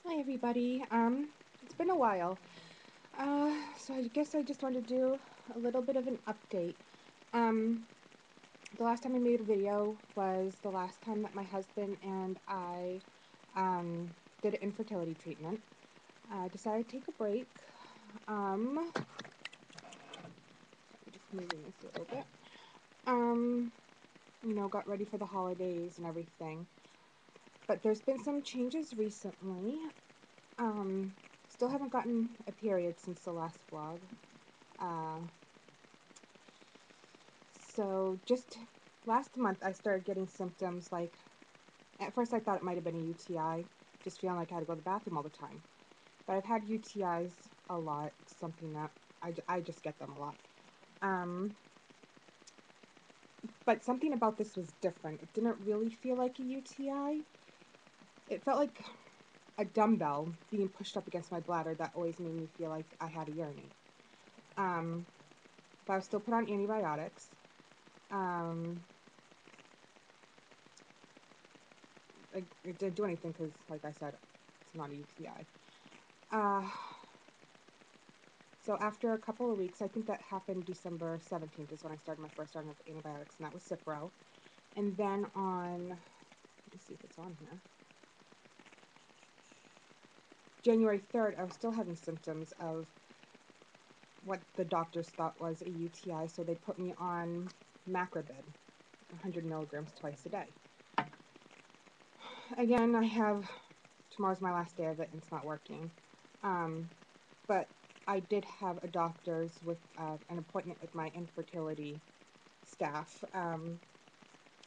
Hi everybody. It's been a while. So I guess I just wanted to do a little bit of an update. Um, the last time I made a video was the last time that my husband and I um, did an infertility treatment. I decided to take a break. I'm just moving this a little bit. Um, got ready for the holidays and everything. But there's been some changes recently. Um, Still haven't gotten a period since the last vlog. Uh, so just last month I started getting symptoms like, at first I thought it might have been a UTI, just feeling like I had to go to the bathroom all the time. But I've had UTIs a lot, something that I just get them a lot. But something about this was different. It didn't really feel like a UTI. It felt like a dumbbell being pushed up against my bladder that always made me feel like I had to urinate. But I was still put on antibiotics. Um, it didn't do anything because, like I said, it's not a UTI. So after a couple of weeks, I think that happened December 17th is when I started my first round of antibiotics, and that was Cipro. And then on, let me see if it's on here, January 3rd, I was still having symptoms of what the doctors thought was a UTI, so they put me on Macrobid, 100 milligrams twice a day. Again, tomorrow's my last day of it, and it's not working. But I did have a doctor's with an appointment with my infertility staff.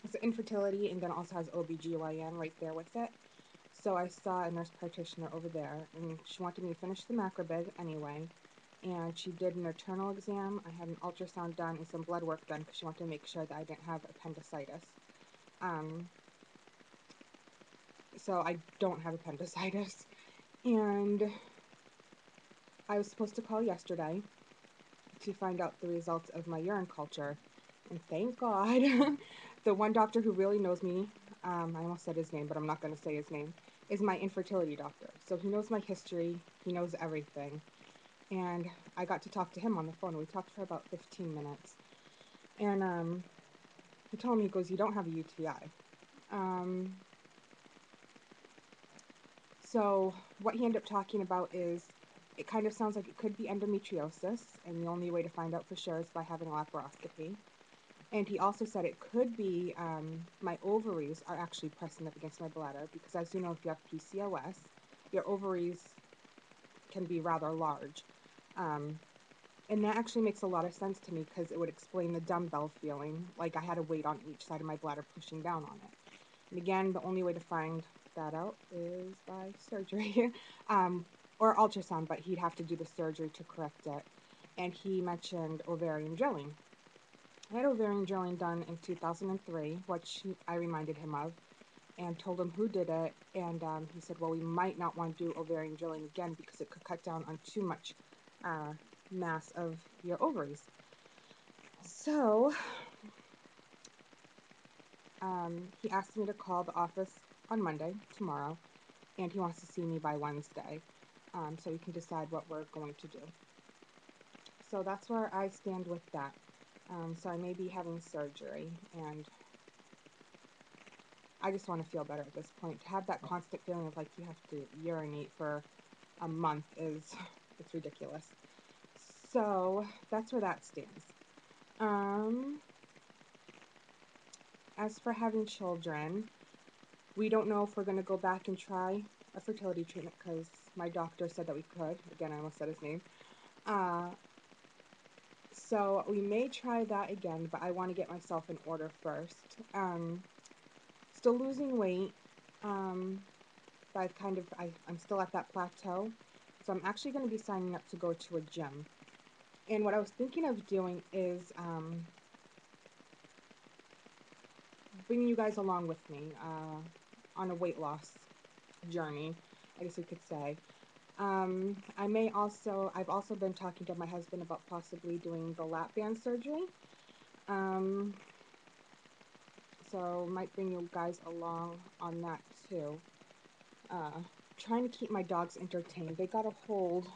It's infertility and then also has OBGYN right there with it. So I saw a nurse practitioner over there, and she wanted me to finish the Macrobid anyway. And she did an internal exam. I had an ultrasound done and some blood work done because she wanted to make sure that I didn't have appendicitis. So I don't have appendicitis. And I was supposed to call yesterday to find out the results of my urine culture. And thank God, the one doctor who really knows me, I almost said his name, but I'm not going to say his name, is my infertility doctor. So he knows my history, he knows everything. And I got to talk to him on the phone. We talked for about 15 minutes. And he told me, he goes, "You don't have a UTI." So what he ended up talking about is, it kind of sounds like it could be endometriosis, and the only way to find out for sure is by having a laparoscopy. And he also said it could be my ovaries are actually pressing up against my bladder, because as you know, if you have PCOS, your ovaries can be rather large. And that actually makes a lot of sense to me, because it would explain the dumbbell feeling, like I had a weight on each side of my bladder pushing down on it. And again, the only way to find that out is by surgery or ultrasound, but he'd have to do the surgery to correct it. And he mentioned ovarian drilling. I had ovarian drilling done in 2003, which I reminded him of and told him who did it. And he said, well, we might not want to do ovarian drilling again because it could cut down on too much mass of your ovaries. So he asked me to call the office on Monday, tomorrow, and he wants to see me by Wednesday, so we can decide what we're going to do. So that's where I stand with that. So I may be having surgery, and I just want to feel better at this point. To have that constant feeling of like you have to urinate for a month it's ridiculous. So that's where that stands. As for having children, we don't know if we're going to go back and try a fertility treatment because my doctor said that we could. Again, I almost said his name. So we may try that again, but I want to get myself in order first. Still losing weight, but I'm still at that plateau. So I'm actually going to be signing up to go to a gym. And what I was thinking of doing is bringing you guys along with me on a weight loss journey, I guess we could say. I've also been talking to my husband about possibly doing the lap band surgery. So might bring you guys along on that too. trying to keep my dogs entertained. They got a hold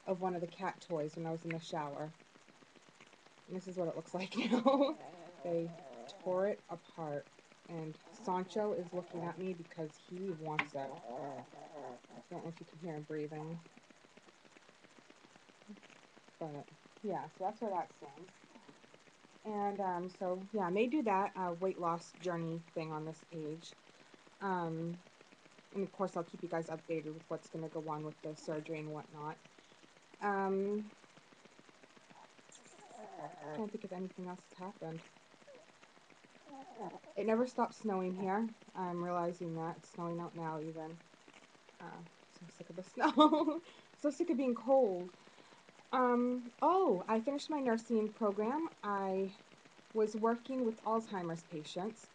of one of the cat toys when I was in the shower. And this is what it looks like now. They tore it apart. And Sancho is looking at me because he wants it. I don't know if you can hear him breathing. But yeah, so that's where that stands. And so yeah, I may do that weight loss journey thing on this page. And of course, I'll keep you guys updated with what's going to go on with the surgery and whatnot. I don't think of anything else that's happened. It never stops snowing here. I'm realizing that. It's snowing out now even. So sick of the snow. So sick of being cold. Oh, I finished my nursing program. I was working with Alzheimer's patients.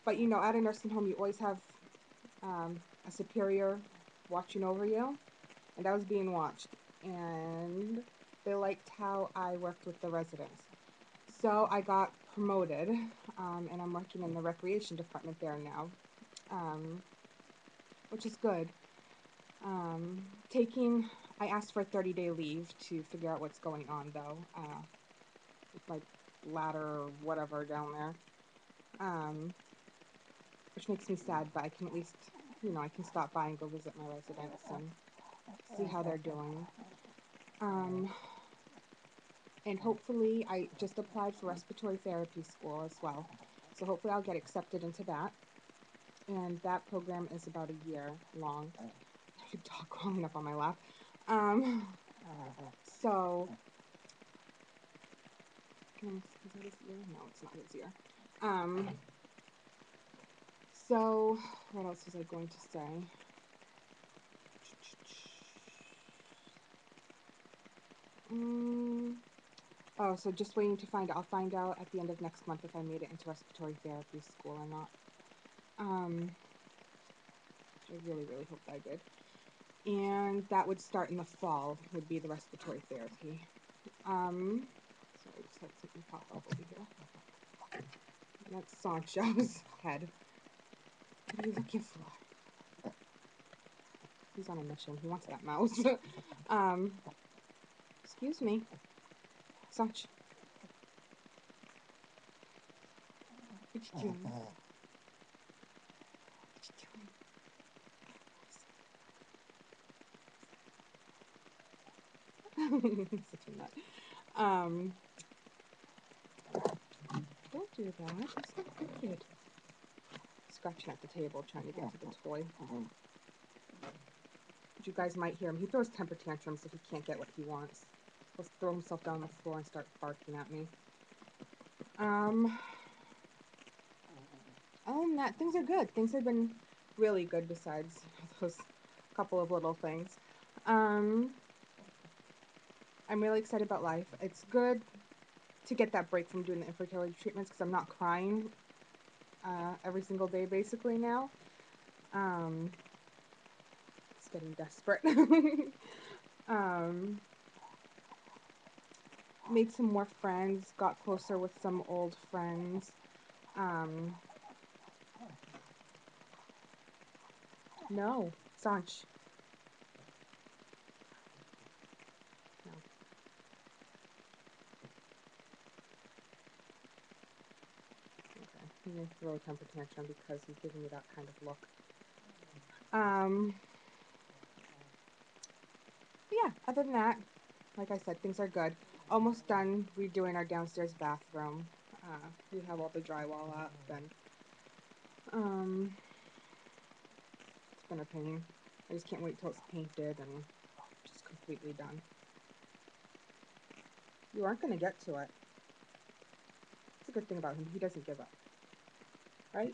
But you know, at a nursing home, you always have a superior watching over you. And I was being watched. And they liked how I worked with the residents. So I got promoted, and I'm working in the recreation department there now, which is good. I asked for a 30-day leave to figure out what's going on, though, with my bladder or whatever down there, which makes me sad, but I can at least, you know, I can stop by and go visit my residents and see how they're doing. And hopefully, I just applied for respiratory therapy school as well. So hopefully I'll get accepted into that. And that program is about a year long. A dog crawling up on my lap. So, is that his ear? No, it's not his ear. So, what else was I going to say? Oh, so just waiting to find out. I'll find out at the end of next month if I made it into respiratory therapy school or not. I really, really hope I did. And that would start in the fall, would be the respiratory therapy. Sorry, I just had something pop up over here. And that's Sancho's head. What are you looking for? He's on a mission. He wants that mouse. Excuse me. Sancho. What you doing? What you doing? Such a nut. Don't do that. That's not good. Scratching at the table, trying to get to the toy. But you guys might hear him. He throws temper tantrums if he can't get what he wants. He'll throw himself down on the floor and start barking at me. Other than that, things are good. Things have been really good besides those couple of little things. I'm really excited about life. It's good to get that break from doing the infertility treatments because I'm not crying every single day basically now. It's getting desperate. Made some more friends, got closer with some old friends. No, Sanch. No. Okay, he may throw a temper tantrum because he's giving me that kind of look. Yeah, other than that, like I said, things are good. Almost done redoing our downstairs bathroom. We have all the drywall up, and it's been a pain. I just can't wait till it's painted and just completely done. You aren't going to get to it. It's a good thing about him. He doesn't give up. Right?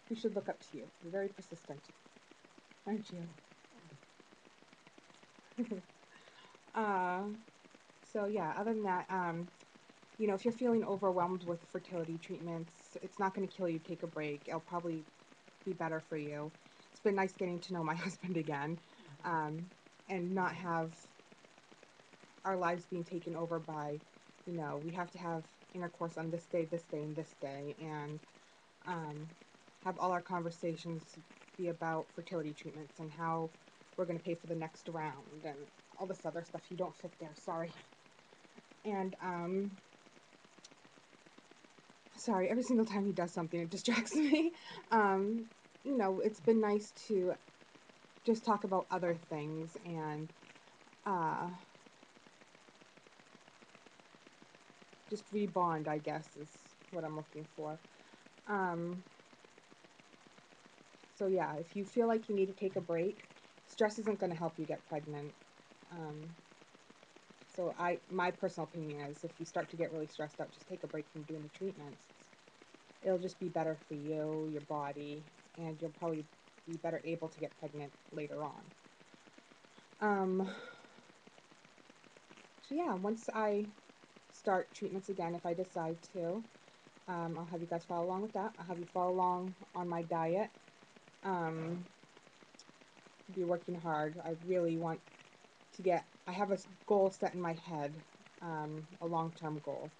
He should look up to you. You're very persistent. Aren't you? So yeah, other than that, you know, if you're feeling overwhelmed with fertility treatments, it's not going to kill you. Take a break. It'll probably be better for you. It's been nice getting to know my husband again, and not have our lives being taken over by, you know, we have to have intercourse on this day, and this day, and have all our conversations be about fertility treatments and how we're going to pay for the next round and all this other stuff. You don't fit there, sorry. And sorry, every single time he does something, it distracts me. You know, it's been nice to just talk about other things and just rebond, I guess, is what I'm looking for. So yeah, if you feel like you need to take a break, stress isn't going to help you get pregnant. So my personal opinion is if you start to get really stressed out, just take a break from doing the treatments. It'll just be better for you, your body, and you'll probably be better able to get pregnant later on. So yeah, once I start treatments again, if I decide to, I'll have you guys follow along with that. I'll have you follow along on my diet. Be working hard. I really want to get, I have a goal set in my head, a long-term goal.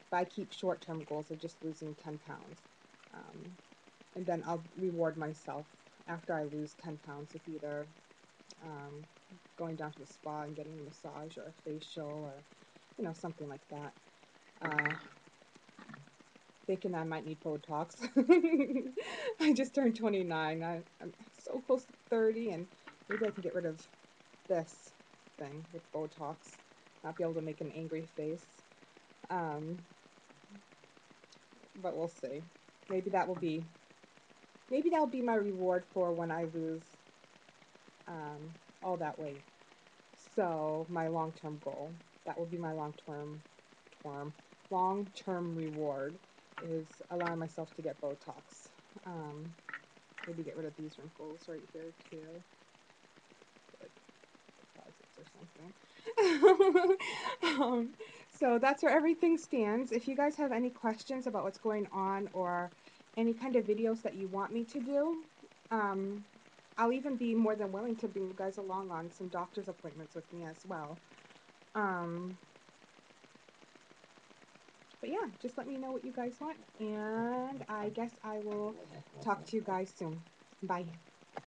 But I keep short-term goals of just losing 10 pounds. And then I'll reward myself after I lose 10 pounds with either going down to the spa and getting a massage or a facial or, you know, something like that. Thinking I might need Botox. I just turned 29. I'm so close to 30, and maybe I can get rid of this thing with Botox. Not be able to make an angry face. But we'll see. Maybe that'll be my reward for when I lose all that weight. So my long-term goal, that will be my long-term reward, is allowing myself to get Botox. Maybe get rid of these wrinkles right here too. Like deposits or something. So that's where everything stands. If you guys have any questions about what's going on or any kind of videos that you want me to do, I'll even be more than willing to bring you guys along on some doctor's appointments with me as well. But yeah, just let me know what you guys want, and I guess I will talk to you guys soon. Bye.